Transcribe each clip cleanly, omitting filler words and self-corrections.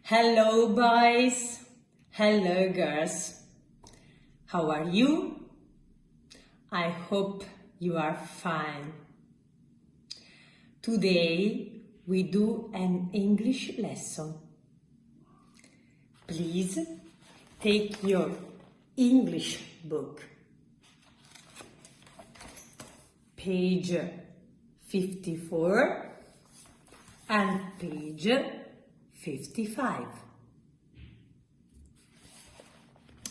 Hello boys, hello girls. How are you? I hope you are fine. Today we do an English lesson. Please take your English book. Page 54 and page 55.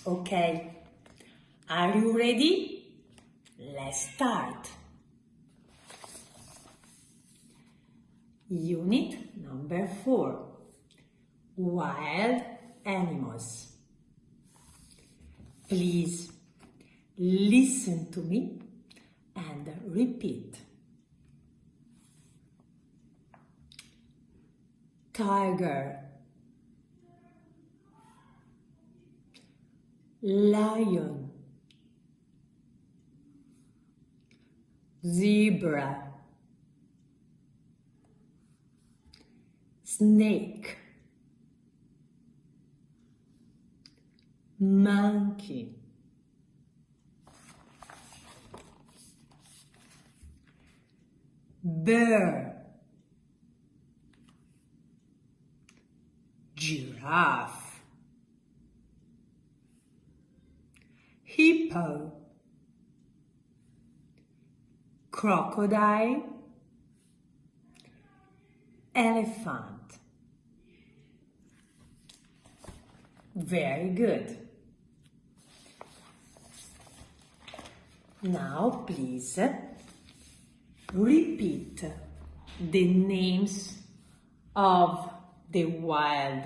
Okay, are you ready? Let's start. Unit number 4. Wild animals. Please listen to me and repeat. Tiger, lion, zebra, snake, monkey, bear, giraffe, hippo, crocodile, elephant. Very good. Now please repeat the names of the wild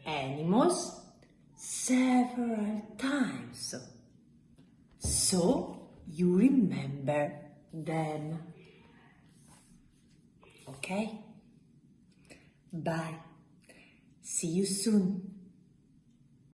animals several times so you remember them. Okay? Bye. See you soon.